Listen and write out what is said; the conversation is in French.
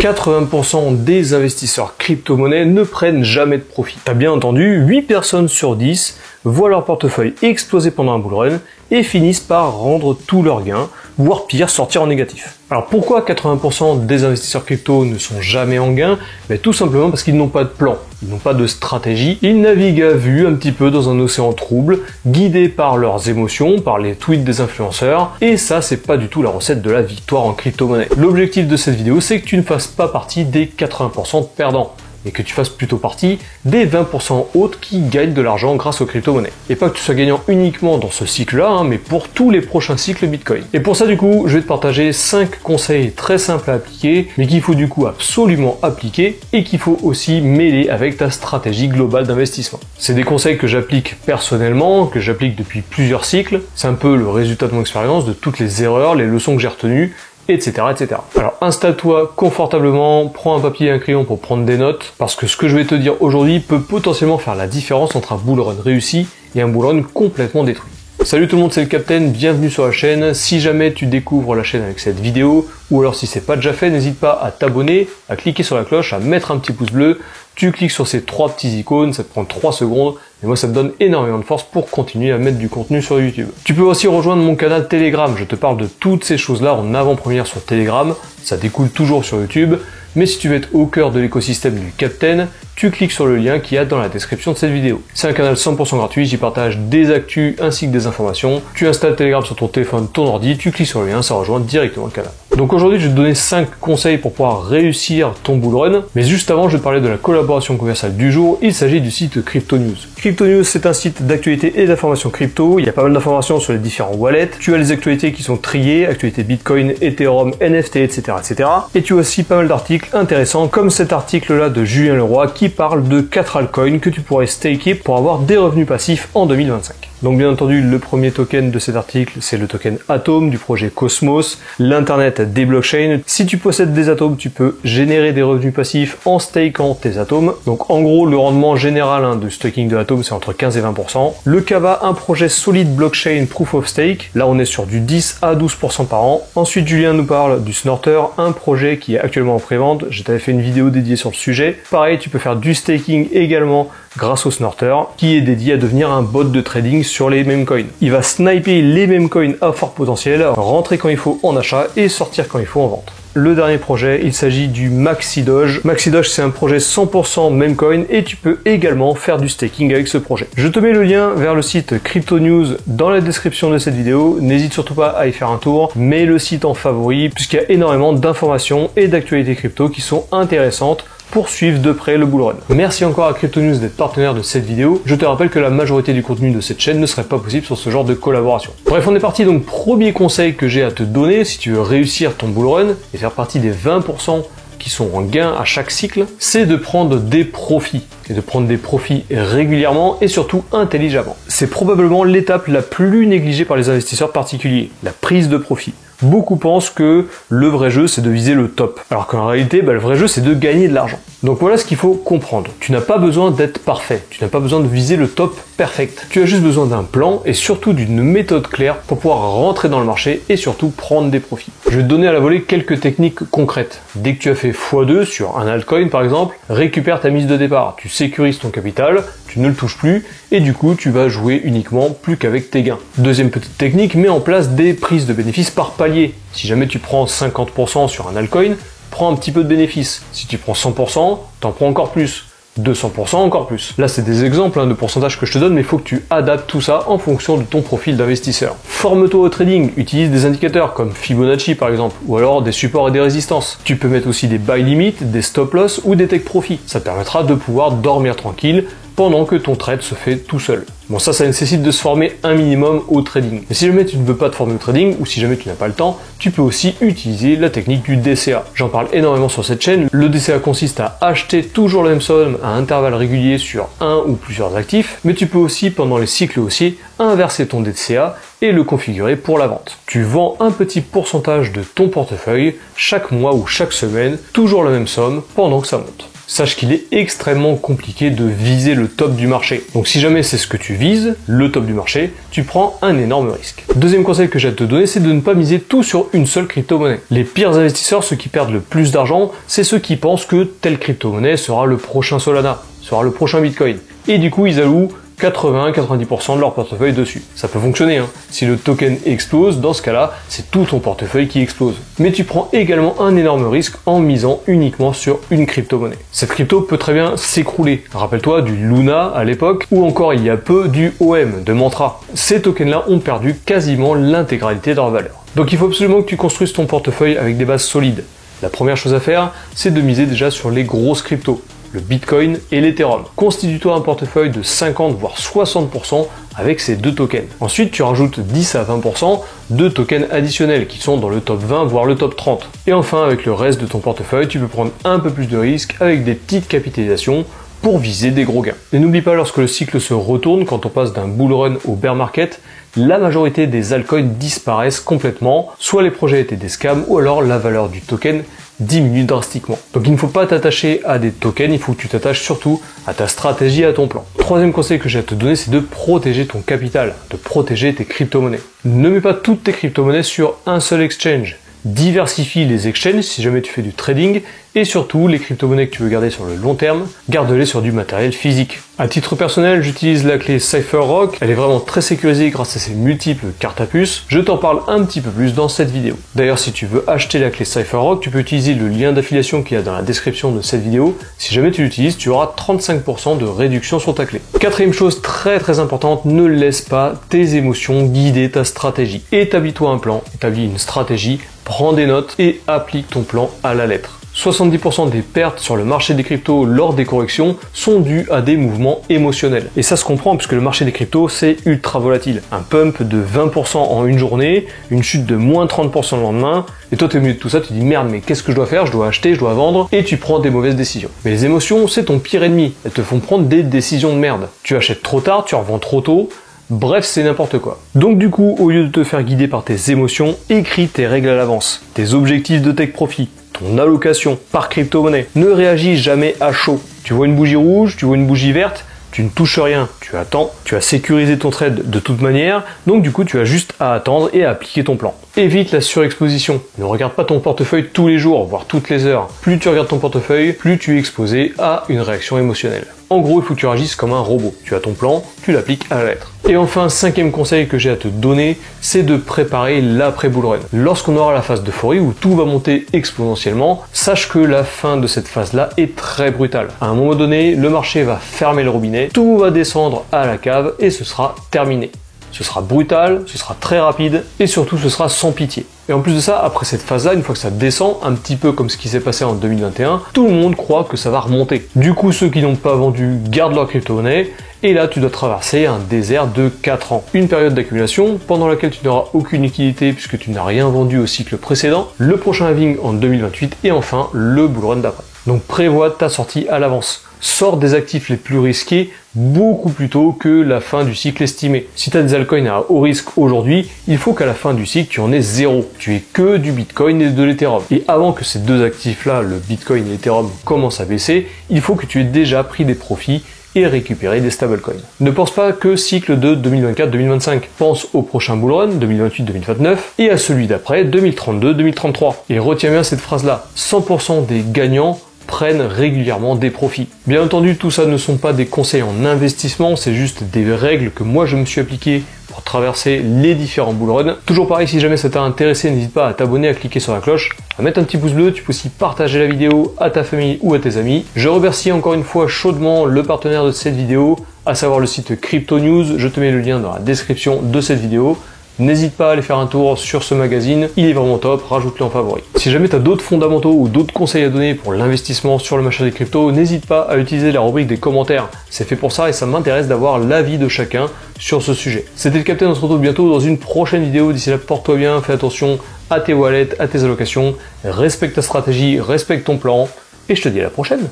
80% des investisseurs crypto-monnaies ne prennent jamais de profit. T'as bien entendu, 8 personnes sur 10 voient leur portefeuille exploser pendant un bull run et finissent par rendre tous leurs gains, voire pire, sortir en négatif. Alors pourquoi 80% des investisseurs crypto ne sont jamais en gain? Tout simplement parce qu'ils n'ont pas de plan, ils n'ont pas de stratégie, ils naviguent à vue un petit peu dans un océan trouble, guidés par leurs émotions, par les tweets des influenceurs, et ça c'est pas du tout la recette de la victoire en crypto-monnaie. L'objectif de cette vidéo c'est que tu ne fasses pas partie des 80% de perdants, et que tu fasses plutôt partie des 20% autres qui gagnent de l'argent grâce aux crypto-monnaies. Et pas que tu sois gagnant uniquement dans ce cycle-là, mais pour tous les prochains cycles Bitcoin. Et pour ça du coup, je vais te partager 5 conseils très simples à appliquer, mais qu'il faut du coup absolument appliquer, et qu'il faut aussi mêler avec ta stratégie globale d'investissement. C'est des conseils que j'applique personnellement, que j'applique depuis plusieurs cycles, c'est un peu le résultat de mon expérience, de toutes les erreurs, les leçons que j'ai retenues, etc., etc. Alors installe-toi confortablement, prends un papier et un crayon pour prendre des notes, parce que ce que je vais te dire aujourd'hui peut potentiellement faire la différence entre un bull run réussi et un bull run complètement détruit. Salut tout le monde, c'est le Captain, bienvenue sur la chaîne. Si jamais tu découvres la chaîne avec cette vidéo, ou alors si c'est pas déjà fait, n'hésite pas à t'abonner, à cliquer sur la cloche, à mettre un petit pouce bleu. Tu cliques sur ces 3 petits icônes, ça te prend 3 secondes, et moi ça me donne énormément de force pour continuer à mettre du contenu sur YouTube. Tu peux aussi rejoindre mon canal Telegram, je te parle de toutes ces choses-là en avant-première sur Telegram, ça découle toujours sur YouTube, mais si tu veux être au cœur de l'écosystème du Captain, tu cliques sur le lien qu'il y a dans la description de cette vidéo. C'est un canal 100% gratuit, j'y partage des actus ainsi que des informations. Tu installes Telegram sur ton téléphone, ton ordi, tu cliques sur le lien, ça rejoint directement le canal. Donc aujourd'hui, je vais te donner 5 conseils pour pouvoir réussir ton bull run. Mais juste avant, je vais te parler de la collaboration commerciale du jour. Il s'agit du site Crypto News. Crypto News, c'est un site d'actualité et d'informations crypto. Il y a pas mal d'informations sur les différents wallets. Tu as les actualités qui sont triées, actualités Bitcoin, Ethereum, NFT, etc., etc. Et tu as aussi pas mal d'articles intéressants, comme cet article-là de Julien Leroy qui parle de 4 altcoins que tu pourrais staker pour avoir des revenus passifs en 2025. Donc bien entendu, le premier token de cet article, c'est le token Atom du projet Cosmos, l'internet des blockchains. Si tu possèdes des atomes, tu peux générer des revenus passifs en stakant tes atomes. Donc en gros, le rendement général du staking de Atom, c'est entre 15 et 20%. Le Kava, un projet solide blockchain proof of stake. Là, on est sur du 10 à 12% par an. Ensuite, Julien nous parle du Snorter, un projet qui est actuellement en pré-vente. Je t'avais fait une vidéo dédiée sur le sujet. Pareil, tu peux faire du staking également grâce au Snorter, qui est dédié à devenir un bot de trading sur les meme coins. Il va sniper les meme coins à fort potentiel, rentrer quand il faut en achat et sortir quand il faut en vente. Le dernier projet, il s'agit du MaxiDoge. MaxiDoge, c'est un projet 100% meme coin et tu peux également faire du staking avec ce projet. Je te mets le lien vers le site Crypto News dans la description de cette vidéo. N'hésite surtout pas à y faire un tour. Mets le site en favori puisqu'il y a énormément d'informations et d'actualités crypto qui sont intéressantes pour suivre de près le bull run. Merci encore à Crypto News d'être partenaire de cette vidéo. Je te rappelle que la majorité du contenu de cette chaîne ne serait pas possible sur ce genre de collaboration. Bref, on est parti. Donc premier conseil que j'ai à te donner si tu veux réussir ton bull run et faire partie des 20% qui sont en gain à chaque cycle, c'est de prendre des profits. Et de prendre des profits régulièrement et surtout intelligemment. C'est probablement l'étape la plus négligée par les investisseurs particuliers, la prise de profit. Beaucoup pensent que le vrai jeu c'est de viser le top, alors qu'en réalité le vrai jeu c'est de gagner de l'argent. Donc voilà ce qu'il faut comprendre. Tu n'as pas besoin d'être parfait, tu n'as pas besoin de viser le top perfect. Tu as juste besoin d'un plan et surtout d'une méthode claire pour pouvoir rentrer dans le marché et surtout prendre des profits. Je vais te donner à la volée quelques techniques concrètes. Dès que tu as fait x2 sur un altcoin par exemple, récupère ta mise de départ. Tu sécurises ton capital, tu ne le touches plus et du coup tu vas jouer uniquement plus qu'avec tes gains. Deuxième petite technique, mets en place des prises de bénéfices par palier. Si jamais tu prends 50% sur un altcoin, prends un petit peu de bénéfices. Si tu prends 100%, t'en prends encore plus. 200% encore plus. Là c'est des exemples de pourcentages que je te donne, mais il faut que tu adaptes tout ça en fonction de ton profil d'investisseur. Forme-toi au trading, utilise des indicateurs comme Fibonacci par exemple, ou alors des supports et des résistances. Tu peux mettre aussi des buy limit, des stop loss ou des take profit. Ça te permettra de pouvoir dormir tranquille pendant que ton trade se fait tout seul. Bon ça nécessite de se former un minimum au trading. Mais si jamais tu ne veux pas te former au trading, ou si jamais tu n'as pas le temps, tu peux aussi utiliser la technique du DCA. J'en parle énormément sur cette chaîne. Le DCA consiste à acheter toujours la même somme à intervalles réguliers sur un ou plusieurs actifs, mais tu peux aussi, pendant les cycles haussiers, inverser ton DCA et le configurer pour la vente. Tu vends un petit pourcentage de ton portefeuille chaque mois ou chaque semaine, toujours la même somme, pendant que ça monte. sache qu'il est extrêmement compliqué de viser le top du marché. Donc si jamais c'est ce que tu vises, le top du marché, tu prends un énorme risque. Deuxième conseil que j'ai à te donner, c'est de ne pas miser tout sur une seule crypto-monnaie. Les pires investisseurs, ceux qui perdent le plus d'argent, c'est ceux qui pensent que telle crypto-monnaie sera le prochain Solana, sera le prochain Bitcoin. Et du coup, ils allouent 80-90% de leur portefeuille dessus. Ça peut fonctionner, hein. Si le token explose, dans ce cas-là, c'est tout ton portefeuille qui explose. Mais tu prends également un énorme risque en misant uniquement sur une crypto-monnaie. Cette crypto peut très bien s'écrouler. Rappelle-toi du Luna à l'époque, ou encore il y a peu du OM, de Mantra. Ces tokens-là ont perdu quasiment l'intégralité de leur valeur. Donc il faut absolument que tu construises ton portefeuille avec des bases solides. La première chose à faire, c'est de miser déjà sur les grosses cryptos, le Bitcoin et l'Ethereum. Constitue-toi un portefeuille de 50 voire 60% avec ces deux tokens. Ensuite, tu rajoutes 10 à 20% de tokens additionnels qui sont dans le top 20 voire le top 30. Et enfin, avec le reste de ton portefeuille, tu peux prendre un peu plus de risques avec des petites capitalisations pour viser des gros gains. Et n'oublie pas, lorsque le cycle se retourne, quand on passe d'un bull run au bear market, la majorité des altcoins disparaissent complètement, soit les projets étaient des scams, ou alors la valeur du token diminue drastiquement. Donc il ne faut pas t'attacher à des tokens, il faut que tu t'attaches surtout à ta stratégie, à ton plan. Troisième conseil que j'ai à te donner, c'est de protéger ton capital, de protéger tes crypto-monnaies. Ne mets pas toutes tes crypto-monnaies sur un seul exchange. Diversifie les exchanges si jamais tu fais du trading, et surtout les crypto-monnaies que tu veux garder sur le long terme, garde-les sur du matériel physique. À titre personnel, j'utilise la clé CypherRock, elle est vraiment très sécurisée grâce à ses multiples cartes à puce. Je t'en parle un petit peu plus dans cette vidéo. D'ailleurs, si tu veux acheter la clé CypherRock, tu peux utiliser le lien d'affiliation qu'il y a dans la description de cette vidéo. Si jamais tu l'utilises, tu auras 35% de réduction sur ta clé. Quatrième chose très importante, ne laisse pas tes émotions guider ta stratégie. Établis-toi un plan, établis une stratégie, prends des notes et applique ton plan à la lettre. 70% des pertes sur le marché des cryptos lors des corrections sont dues à des mouvements émotionnels. Et ça se comprend puisque le marché des cryptos, c'est ultra volatile. Un pump de 20% en une journée, une chute de moins 30% le lendemain, et toi, tu es au milieu de tout ça, tu te dis merde, mais qu'est-ce que je dois faire? Je dois acheter, je dois vendre, et tu prends des mauvaises décisions. Mais les émotions, c'est ton pire ennemi. Elles te font prendre des décisions de merde. Tu achètes trop tard, tu revends trop tôt. Bref, c'est n'importe quoi. Donc du coup, au lieu de te faire guider par tes émotions, écris tes règles à l'avance, tes objectifs de take profit, ton allocation par crypto-monnaie. Ne réagis jamais à chaud. Tu vois une bougie rouge, tu vois une bougie verte, tu ne touches rien, tu attends, tu as sécurisé ton trade de toute manière, donc du coup tu as juste à attendre et à appliquer ton plan. Évite la surexposition. Ne regarde pas ton portefeuille tous les jours, voire toutes les heures. Plus tu regardes ton portefeuille, plus tu es exposé à une réaction émotionnelle. En gros, il faut que tu réagisses comme un robot. Tu as ton plan, tu l'appliques à la lettre. Et enfin, cinquième conseil que j'ai à te donner, c'est de préparer l'après-bull run. Lorsqu'on aura la phase d'euphorie où tout va monter exponentiellement, sache que la fin de cette phase-là est très brutale. À un moment donné, le marché va fermer le robinet, tout va descendre à la cave et ce sera terminé. Ce sera brutal, ce sera très rapide et surtout ce sera sans pitié. Et en plus de ça, après cette phase-là, une fois que ça descend, un petit peu comme ce qui s'est passé en 2021, tout le monde croit que ça va remonter. Du coup, ceux qui n'ont pas vendu gardent leur crypto-monnaie et là, tu dois traverser un désert de 4 ans. Une période d'accumulation pendant laquelle tu n'auras aucune liquidité puisque tu n'as rien vendu au cycle précédent, le prochain halving en 2028 et enfin le bull run d'après. Donc prévois ta sortie à l'avance. Sors des actifs les plus risqués beaucoup plus tôt que la fin du cycle estimé. Si tu as des altcoins à haut risque aujourd'hui, il faut qu'à la fin du cycle, tu en aies zéro. Tu aies que du Bitcoin et de l'Ethereum. Et avant que ces deux actifs-là, le Bitcoin et l'Ethereum, commencent à baisser, il faut que tu aies déjà pris des profits et récupérer des stablecoins. Ne pense pas que cycle de 2024-2025. Pense au prochain bull run, 2028-2029, et à celui d'après, 2032-2033. Et retiens bien cette phrase-là. 100% des gagnants prennent régulièrement des profits. Bien entendu, tout ça ne sont pas des conseils en investissement, c'est juste des règles que moi je me suis appliquées pour traverser les différents bull runs. Toujours pareil, si jamais ça t'a intéressé, n'hésite pas à t'abonner, à cliquer sur la cloche, à mettre un petit pouce bleu. Tu peux aussi partager la vidéo à ta famille ou à tes amis. Je remercie encore une fois chaudement le partenaire de cette vidéo, à savoir le site Crypto News. Je te mets le lien dans la description de cette vidéo. N'hésite pas à aller faire un tour sur ce magazine, il est vraiment top, rajoute-le en favori. Si jamais tu as d'autres fondamentaux ou d'autres conseils à donner pour l'investissement sur le marché des cryptos, n'hésite pas à utiliser la rubrique des commentaires. C'est fait pour ça et ça m'intéresse d'avoir l'avis de chacun sur ce sujet. C'était le Capitaine, on se retrouve bientôt dans une prochaine vidéo. D'ici là, porte-toi bien, fais attention à tes wallets, à tes allocations, respecte ta stratégie, respecte ton plan et je te dis à la prochaine.